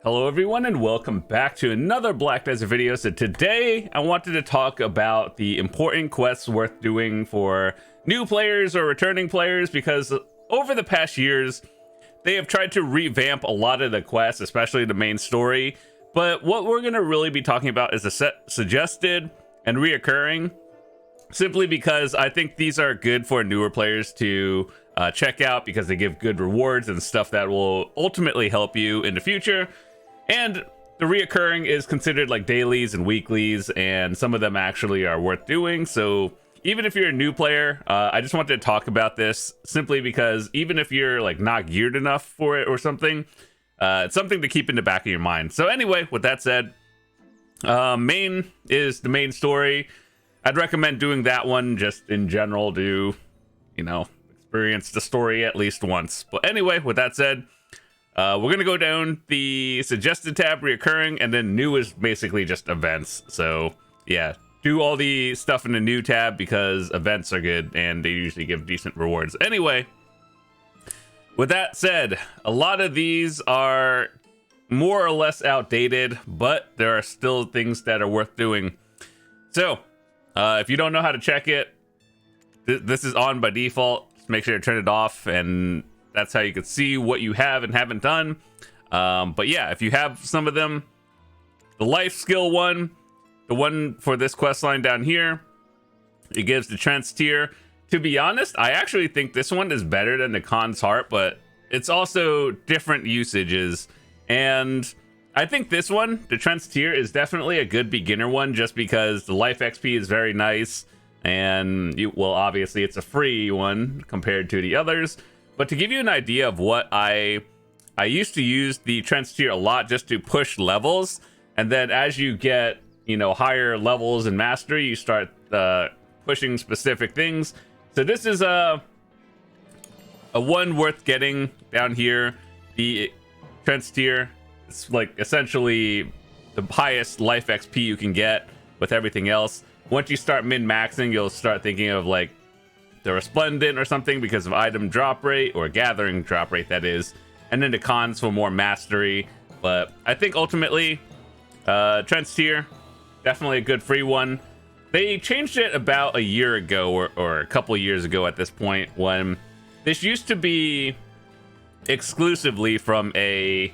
Hello everyone and welcome back to another Black Desert video. So today I wanted to talk about the important quests worth doing for new players or returning players, because over the past years they have tried to revamp a lot of the quests, especially the main story. But what we're going to really be talking about is the set suggested and reoccurring, simply because I think these are good for newer players to check out, because they give good rewards and stuff that will ultimately help you in the future. And the reoccurring is considered like dailies and weeklies, and some of them actually are worth doing. So even if you're a new player, I just wanted to talk about this simply because even if you're like not geared enough for it or something, it's something to keep in the back of your mind. So anyway, with that said, main is the main story. I'd recommend doing that one just in general to, experience the story at least once. But anyway, with that said, we're going to go down the suggested tab, reoccurring, and then new is basically just events. So yeah, do all the stuff in the new tab because events are good and they usually give decent rewards. Anyway, with that said, a lot of these are more or less outdated, but there are still things that are worth doing. So if you don't know how to check it, this is on by default. Just make sure to turn it off, and that's how you can see what you have and haven't done. But yeah, if you have some of them, the life skill one, the one for this quest line down here, it gives the trance tier. To be honest, I actually think this one is better than the Khan's Heart, but it's also different usages. And I think this one, the trance tier, is definitely a good beginner one, just because the life XP is very nice. And well, obviously it's a free one compared to the others. But to give you an idea of what I used to use the trance tier a lot just to push levels, and then as you get higher levels in mastery, you start pushing specific things. So this is a one worth getting down here. The trance tier, it's like essentially the highest life XP you can get with everything else. Once you start min-maxing, you'll start thinking of like the Resplendent or something because of item drop rate, or gathering drop rate, that is. And then the Khans for more mastery. But I think ultimately, trance tier, definitely a good free one. They changed it about a year ago, or a couple years ago at this point, when this used to be exclusively from a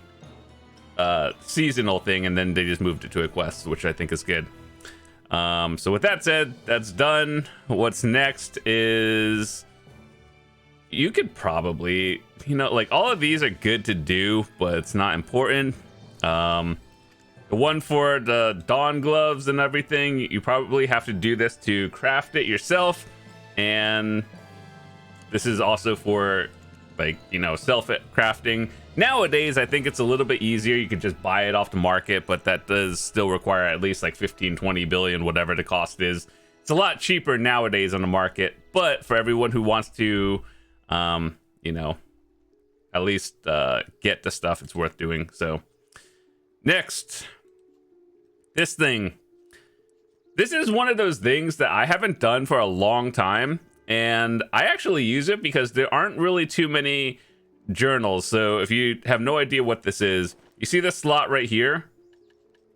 seasonal thing, and then they just moved it to a quest, which I think is good. So with that said, that's done. What's next is, you could probably, like all of these are good to do, but it's not important. The one for the Dawn gloves and everything, you probably have to do this to craft it yourself. And this is also for like, self crafting. Nowadays, I think it's a little bit easier. You could just buy it off the market, but that does still require at least like 15, 20 billion, whatever the cost is. It's a lot cheaper nowadays on the market, but for everyone who wants to, at least get the stuff, it's worth doing. So next, this thing. This is one of those things that I haven't done for a long time, and I actually use it because there aren't really too many journals. So if you have no idea what this is, you see this slot right here,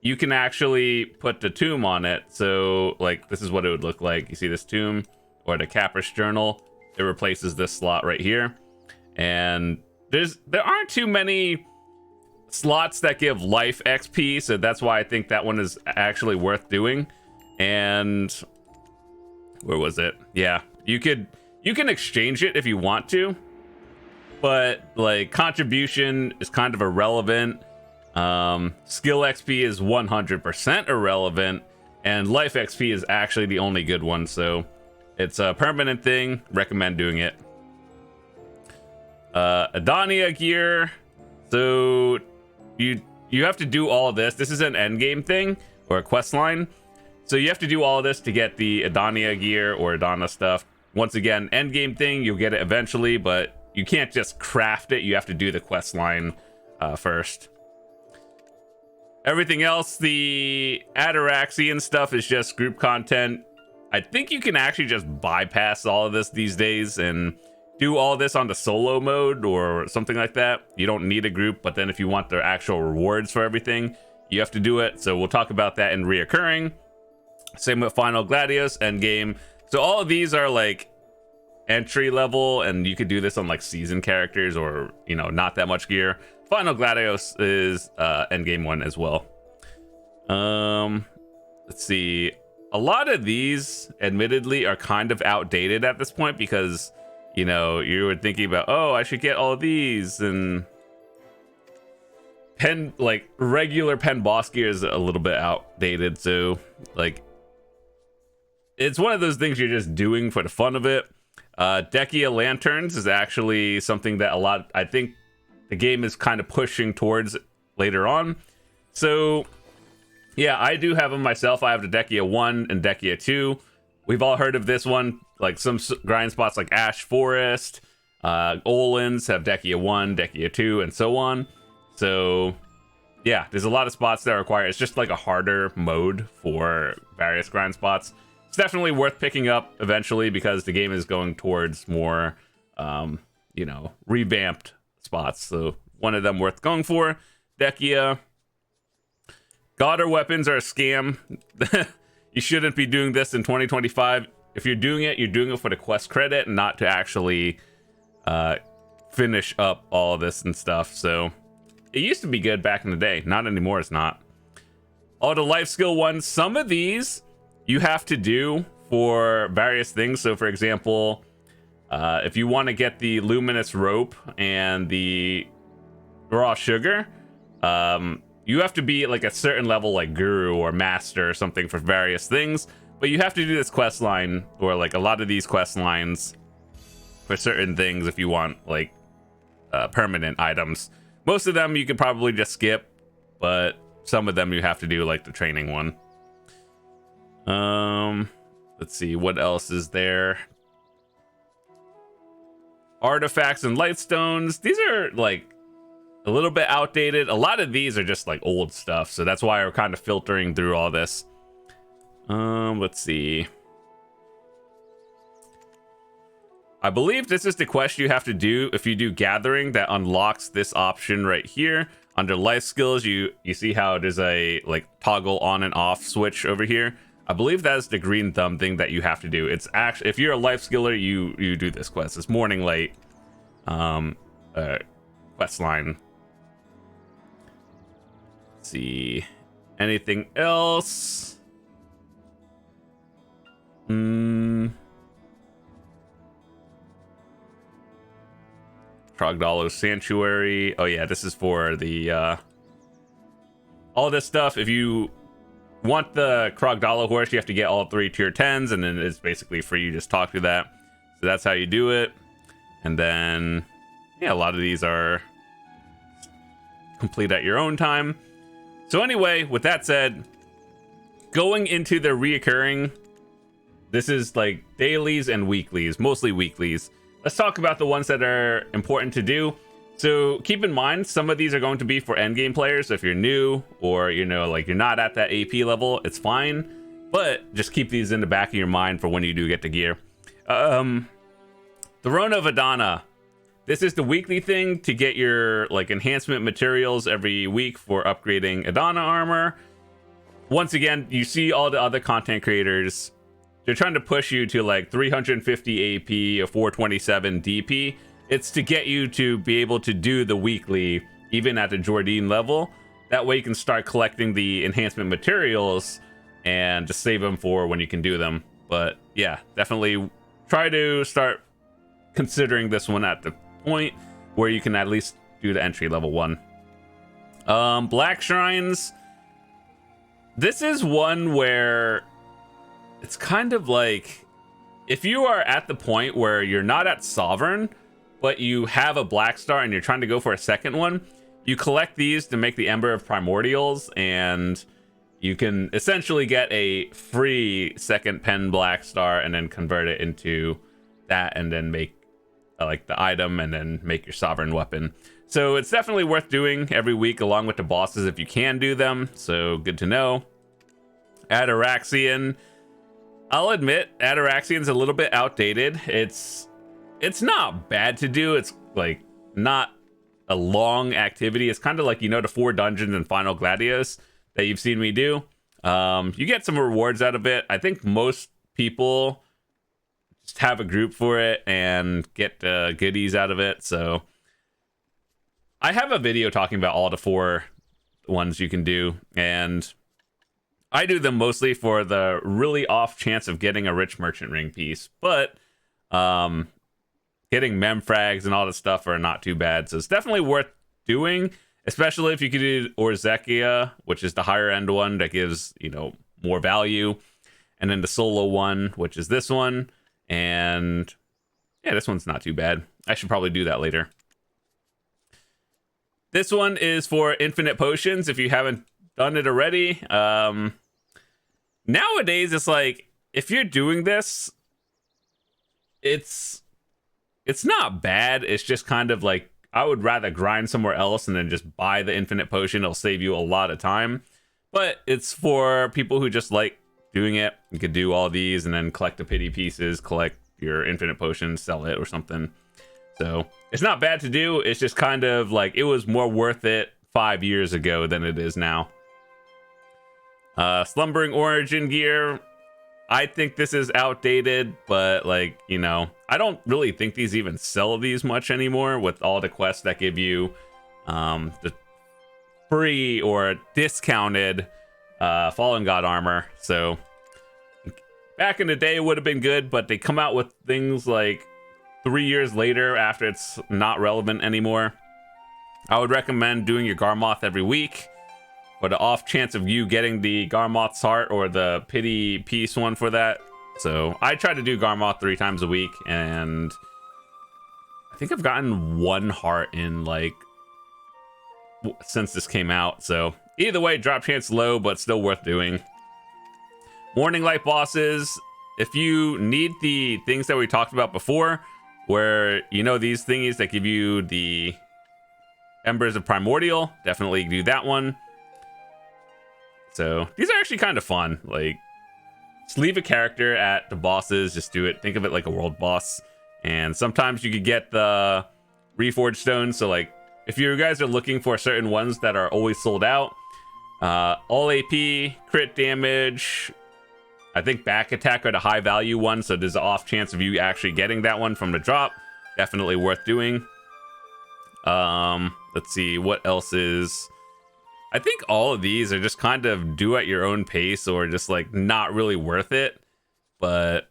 you can actually put the tomb on it. So like, this is what it would look like. You see this tomb or the Caprice journal, it replaces this slot right here. And there aren't too many slots that give life XP, so that's why I think that one is actually worth doing. And where was it? Yeah, you can exchange it if you want to, but like contribution is kind of irrelevant. Skill XP is 100% irrelevant, and life XP is actually the only good one. So it's a permanent thing. Recommend doing it. Adania gear. So you have to do all of this. This is an endgame thing or a quest line. So you have to do all of this to get the Adania gear or Adana stuff. Once again, endgame thing. You'll get it eventually, but you can't just craft it. You have to do the quest line first. Everything else, the Ataraxian stuff, is just group content. I think you can actually just bypass all of this these days and do all this on the solo mode or something like that, you don't need a group. But then if you want the actual rewards for everything, you have to do it. So we'll talk about that in reoccurring. Same with Final Gladius, Endgame. So all of these are like entry level, and you could do this on like season characters or, you know, not that much gear. Final Gladius is Endgame one as well. Let's see. A lot of these, admittedly, are kind of outdated at this point because, you know, you were thinking about, oh, I should get all of these, and pen, like regular pen boss gear is a little bit outdated. So like, it's one of those things you're just doing for the fun of it. Dekia lanterns is actually something that I think the game is kind of pushing towards later on. So yeah, I do have them myself. I have the Dekia 1 and Dekia 2. We've all heard of this one, like some grind spots like Ash Forest, Olins have Dekia 1, Dekia 2, and so on. So yeah, there's a lot of spots that require, it's just like a harder mode for various grind spots. It's definitely worth picking up eventually because the game is going towards more, you know, revamped spots. So one of them worth going for. Dekia. Godder weapons are a scam. You shouldn't be doing this in 2025. If you're doing it for the quest credit and not to actually finish up all of this and stuff. So it used to be good back in the day. Not anymore, it's not. All the life skill ones, some of these you have to do for various things. So for example, if you want to get the luminous rope and the raw sugar, you have to be like a certain level, like guru or master or something for various things. But you have to do this quest line, or like a lot of these quest lines for certain things if you want like permanent items. Most of them you could probably just skip, but some of them you have to do, like the training one. Let's see, what else is there? Artifacts and lightstones. These are like a little bit outdated. A lot of these are just like old stuff, so that's why we're kind of filtering through all this. Let's see. I believe this is the quest you have to do if you do gathering that unlocks this option right here. Under life skills, you see how there's a like toggle on and off switch over here. I believe that's the green thumb thing that you have to do. It's actually, if you're a life skiller, you do this quest. It's morning light quest line. Let's see, anything else? Krogdalo Sanctuary. Oh yeah, this is for the all this stuff. If you want the Krogdalo horse, you have to get all 3 tier 10s, and then it's basically free. You just talk to that. So that's how you do it. And then yeah, a lot of these are complete at your own time. So anyway, with that said, going into the reoccurring, this is like dailies and weeklies, mostly weeklies. Let's talk about the ones that are important to do. So keep in mind, some of these are going to be for endgame players. So if you're new, or you know, like you're not at that AP level, it's fine. But just keep these in the back of your mind for when you do get the gear. Throne of Adana. This is the weekly thing to get your like enhancement materials every week for upgrading Adana armor. Once again, you see all the other content creators, they're trying to push you to like 350 AP or 427 DP. It's to get you to be able to do the weekly, even at the Jordan level. That way you can start collecting the enhancement materials and just save them for when you can do them. But yeah, definitely try to start considering this one at the point where you can at least do the entry level one. Black Shrines. This is one where it's kind of like, if you are at the point where you're not at Sovereign, but you have a Black Star and you're trying to go for a second one, you collect these to make the Ember of Primordials, and you can essentially get a free second pen Black Star and then convert it into that, and then make like the item, and then make your Sovereign weapon. So it's definitely worth doing every week along with the bosses if you can do them. So good to know. Ataraxian. I'll admit, Ataraxian's a little bit outdated. It's it's not bad to do. It's like not a long activity. It's kind of like, you know, the 4 dungeons and Final Gladius that you've seen me do. You get some rewards out of it. I think most people just have a group for it and get goodies out of it. So I have a video talking about all the 4 ones you can do, and I do them mostly for the really off chance of getting a rich merchant ring piece, but getting mem frags and all this stuff are not too bad. So it's definitely worth doing, especially if you could do Orzekia, which is the higher end one that gives, you know, more value, and then the solo one, which is this one. And yeah, this one's not too bad. I should probably do that later. This one is for infinite potions if you haven't done it already. Nowadays, it's like, if you're doing this, it's not bad. It's just kind of like, I would rather grind somewhere else and then just buy the infinite potion. It'll save you a lot of time. But it's for people who just like doing it. You could do all these and then collect the pity pieces, collect your infinite potions, sell it or something. So it's not bad to do. It's just kind of like, it was more worth it 5 years ago than it is now. Slumbering Origin gear. I think this is outdated, but like, you know, I don't really think these even sell these much anymore with all the quests that give you the free or discounted Fallen God armor. So back in the day it would have been good, but they come out with things like 3 years later after it's not relevant anymore. I would recommend doing your Garmoth every week for the off chance of you getting the Garmoth's heart or the pity piece one for that. So I try to do Garmoth 3 times a week, and I think I've gotten 1 heart in like since this came out. So either way, drop chance low, but still worth doing. Morning Light bosses. If you need the things that we talked about before, where, you know, these thingies that give you the Embers of Primordial, definitely do that one. So these are actually kind of fun. Like, just leave a character at the bosses, just do it. Think of it like a world boss. And sometimes you could get the Reforged Stones. So like, if you guys are looking for certain ones that are always sold out, all AP, crit damage, I think back attack are the high value ones, so there's an off chance of you actually getting that one from the drop. Definitely worth doing. Let's see, what else is... I think all of these are just kind of do at your own pace, or just like not really worth it. But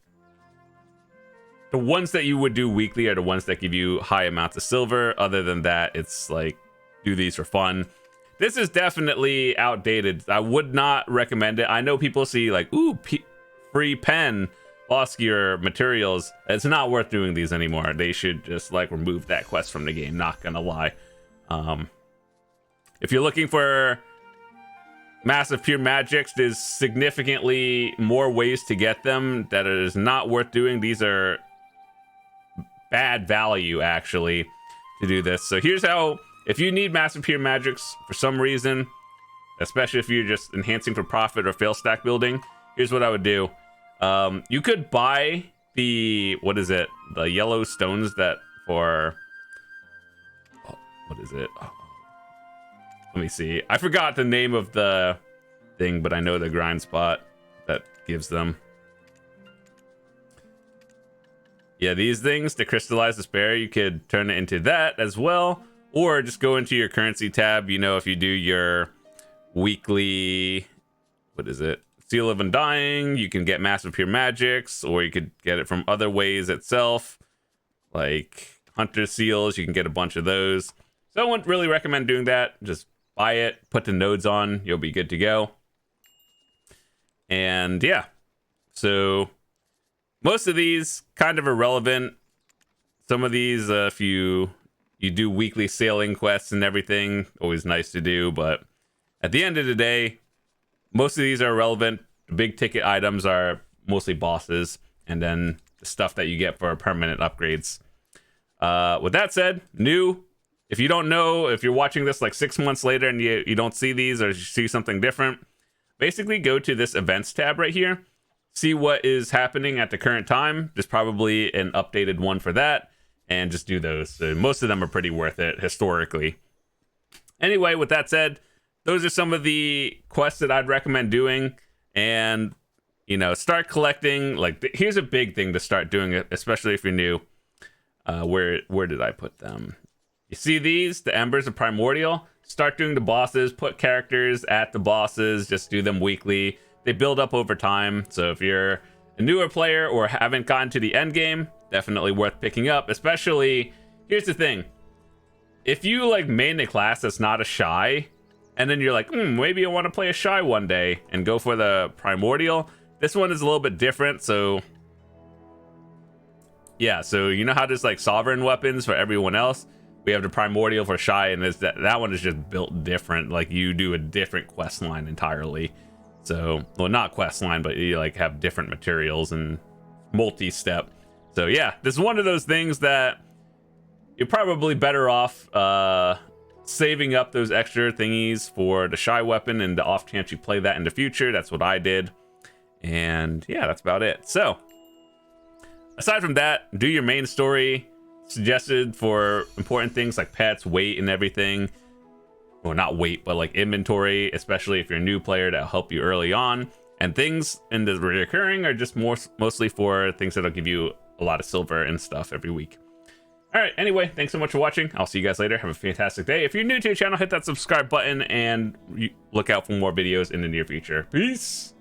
the ones that you would do weekly are the ones that give you high amounts of silver. Other than that, it's like, do these for fun. This is definitely outdated. I would not recommend it. I know people see like, ooh, free pen, boss gear materials. It's not worth doing these anymore. They should just like remove that quest from the game, not gonna lie. If you're looking for massive pure magics, there's significantly more ways to get them that it is not worth doing. These are bad value actually to do this. So here's how, if you need massive pure magics for some reason, especially if you're just enhancing for profit or fail stack building, here's what I would do. You could buy the, what is it? The yellow stones that for, what is it? Let me see. I forgot the name of the thing, but I know the grind spot that gives them. Yeah, these things, to crystallize despair, you could turn it into that as well, or just go into your currency tab. You know, if you do your weekly, what is it? Seal of Undying, you can get massive pure magics, or you could get it from other ways itself, like hunter seals. You can get a bunch of those. So I wouldn't really recommend doing that. Just buy it, put the nodes on, you'll be good to go. And yeah, so most of these kind of irrelevant. Some of these, if you do weekly sailing quests and everything, always nice to do. But at the end of the day, most of these are irrelevant. The big ticket items are mostly bosses, and then the stuff that you get for permanent upgrades. With that said, new. If you don't know, if you're watching this like 6 months later and you don't see these, or you see something different, basically go to this events tab right here. See what is happening at the current time. There's probably an updated one for that. and just do those. So most of them are pretty worth it historically. Anyway, with that said, those are some of the quests that I'd recommend doing. And, you know, start collecting. Like, here's a big thing to start doing, especially if you're new. Where did I put them? You see these? The Embers of Primordial? Start doing the bosses. Put characters at the bosses. Just do them weekly. They build up over time. So if you're a newer player or haven't gotten to the end game, definitely worth picking up. Especially, here's the thing. If you, like, main a class that's not a Shy, and then you're like, maybe I want to play a Shy one day and go for the Primordial, this one is a little bit different. So yeah, so you know how there's like sovereign weapons for everyone else? We have the Primordial for Shy, and that one is just built different. Like, you do a different quest line entirely. So, well, not quest line, but you like have different materials and multi-step. So yeah, this is one of those things that you're probably better off saving up those extra thingies for the Shy weapon, and the off chance you play that in the future. That's what I did. And yeah, that's about it. So aside from that, do your main story. Suggested for important things like pets, weight, and everything. Well, not weight, but like inventory, especially if you're a new player, that'll help you early on. And things in the recurring are just mostly for things that'll give you a lot of silver and stuff every week. All right, anyway, thanks so much for watching. I'll see you guys later. Have a fantastic day. If you're new to the channel, hit that subscribe button and look out for more videos in the near future. Peace.